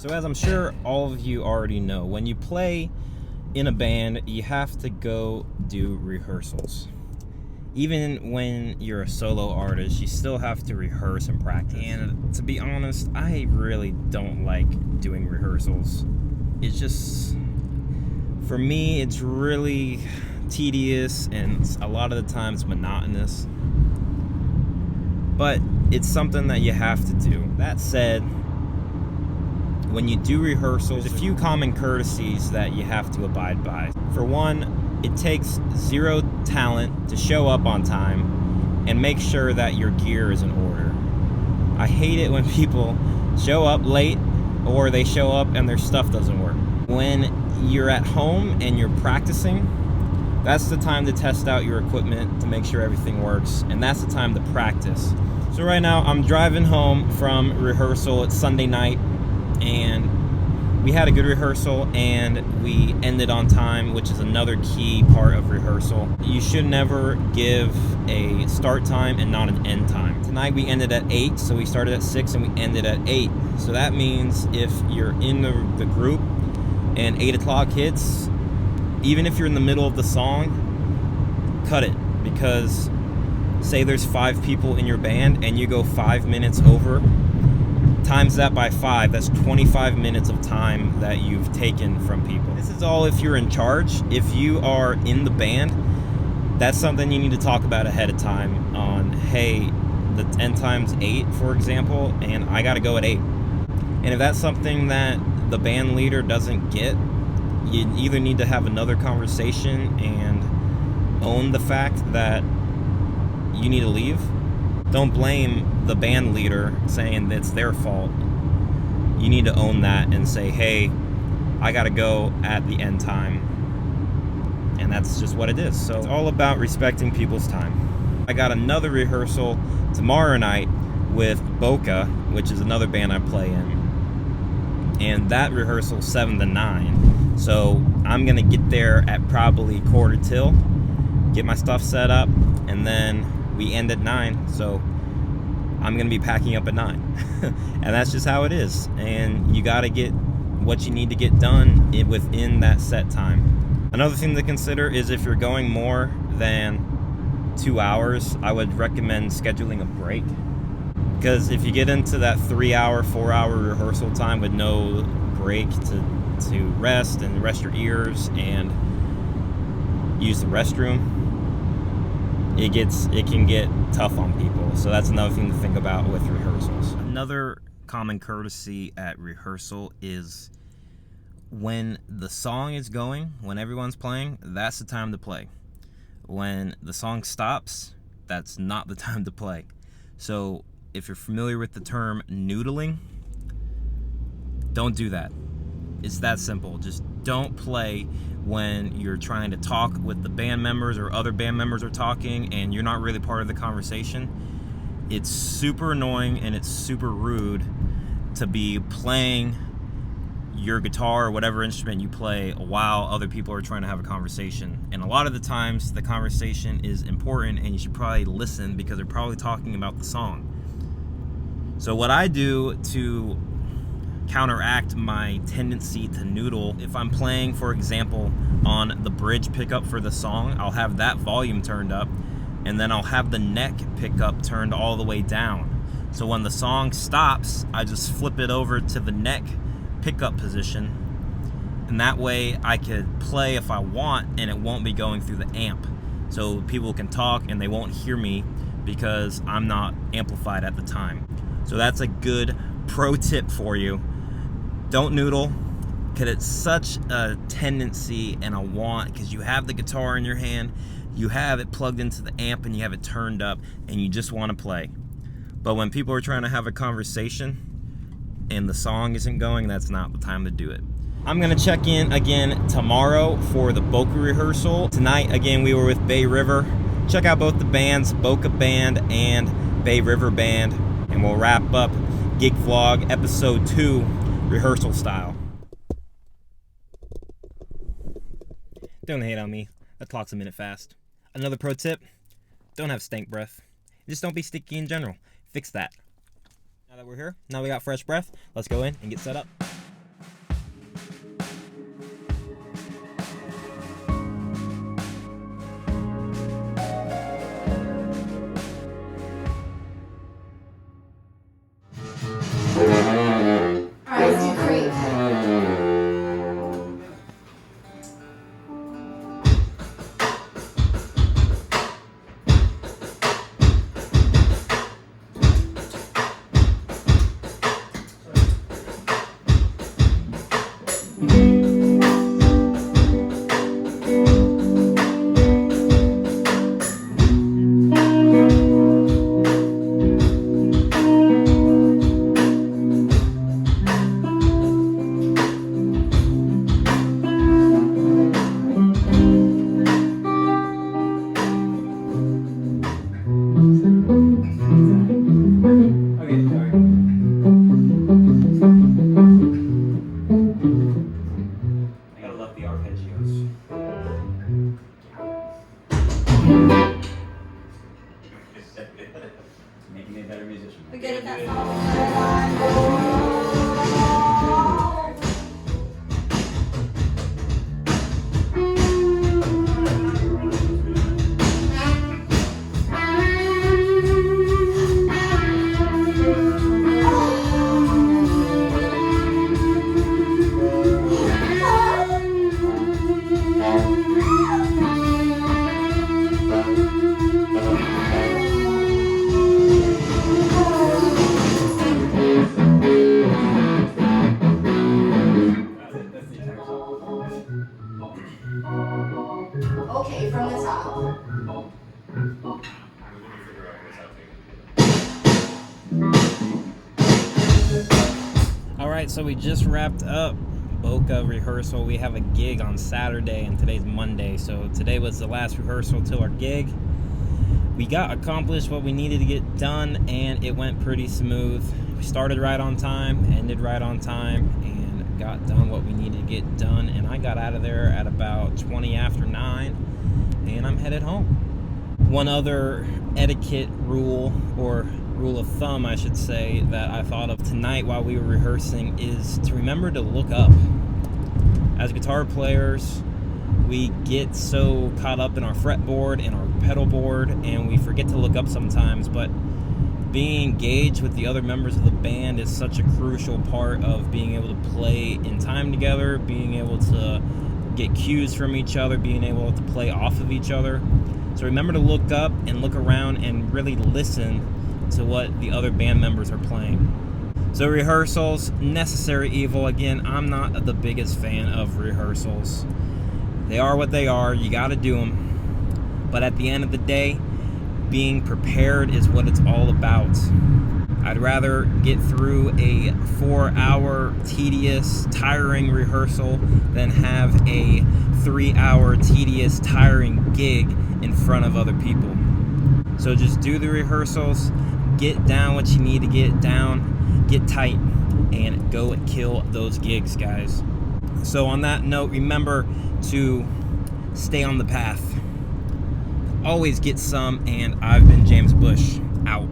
So as I'm sure all of you already know, when you play in a band, you have to go do rehearsals. Even when you're a solo artist, you still have to rehearse and practice. And to be honest, I really don't like doing rehearsals. It's just, for me, it's really tedious and a lot of the times monotonous. But it's something that you have to do. That said, when you do rehearsals, there's a few common courtesies that you have to abide by. For one, it takes zero talent to show up on time and make sure that your gear is in order. I hate it when people show up late or they show up and their stuff doesn't work. When you're at home and you're practicing, that's the time to test out your equipment to make sure everything works, and that's the time to practice. So right now I'm driving home from rehearsal. It's Sunday night, and we had a good rehearsal and we ended on time, which is another key part of rehearsal. You should never give a start time and not an end time. Tonight we ended at 8, so we started at 6 and we ended at 8. So that means if you're in the group and 8 o'clock hits, even if you're in the middle of the song, cut it. Because say there's 5 people in your band and you go 5 minutes over, times that by 5, that's 25 minutes of time that you've taken from people. This is all if you're in charge. If you are in the band, that's something you need to talk about ahead of time on, hey, the end time's 8, for example, and I gotta go at 8. And if that's something that the band leader doesn't get, you either need to have another conversation and own the fact that you need to leave. Don't blame the band leader saying that it's their fault. You need to own that and say, hey, I gotta go at the end time. And that's just what it is. So it's all about respecting people's time. I got another rehearsal tomorrow night with Boca, which is another band I play in. And that rehearsal 7 to 9. So I'm gonna get there at probably 8:45, get my stuff set up, and then we end at 9. So I'm gonna be packing up at 9. And that's just how it is. And you gotta get what you need to get done within that set time. Another thing to consider is if you're going more than 2 hours, I would recommend scheduling a break. Because if you get into that 3-hour, 4-hour rehearsal time with no break to rest and rest your ears and use the restroom, it can get tough on people. So that's another thing to think about with rehearsals. Another common courtesy at rehearsal is when the song is going, when everyone's playing, that's the time to play. When the song stops, that's not the time to play. So if you're familiar with the term noodling, don't do that. It's that simple. Just don't play when you're trying to talk with the band members or other band members are talking and you're not really part of the conversation. It's super annoying and it's super rude to be playing your guitar or whatever instrument you play while other people are trying to have a conversation. And a lot of the times the conversation is important and you should probably listen because they're probably talking about the song. So what I do to counteract my tendency to noodle, if I'm playing, for example, on the bridge pickup for the song, I'll have that volume turned up and then I'll have the neck pickup turned all the way down. So when the song stops, I just flip it over to the neck pickup position, and that way I could play if I want and it won't be going through the amp. So people can talk and they won't hear me because I'm not amplified at the time. So that's a good pro tip for you. Don't noodle, because it's such a tendency and a want, because you have the guitar in your hand, you have it plugged into the amp and you have it turned up and you just want to play. But when people are trying to have a conversation and the song isn't going, that's not the time to do it. I'm gonna check in again tomorrow for the Boca rehearsal. Tonight, again, we were with Bay River. Check out both the bands, Boca Band and Bay River Band, and we'll wrap up Gig Vlog Episode 2 rehearsal style. Don't hate on me. That clock's a minute fast. Another pro tip, don't have stank breath. Just don't be sticky in general. Fix that. Now that we're here, now we got fresh breath, let's go in and get set up. Making me a better musician. We good at that song? Okay, from the top. Alright, so we just wrapped up Boca rehearsal. We have a gig on Saturday and today's Monday, so today was the last rehearsal till our gig. We got accomplished what we needed to get done, and it went pretty smooth. We started right on time, ended right on time, and got done what we needed to get done, and I got out of there at about 20 after 9, and I'm headed home. One other etiquette rule, or rule of thumb I should say, that I thought of tonight while we were rehearsing is to remember to look up. As guitar players, we get so caught up in our fretboard and our pedal board, and we forget to look up sometimes, but being engaged with the other members of the band is such a crucial part of being able to play in time together, being able to get cues from each other, being able to play off of each other. So remember to look up and look around and really listen to what the other band members are playing. So rehearsals, necessary evil. Again, I'm not the biggest fan of rehearsals. They are what they are. You got to do them. But at the end of the day, being prepared is what it's all about. I'd rather get through a 4-hour, tedious, tiring rehearsal than have a 3-hour, tedious, tiring gig in front of other people. So just do the rehearsals, get down what you need to get down, get tight, and go and kill those gigs, guys. So on that note, remember to stay on the path. Always get some, and I've been James Bush, out.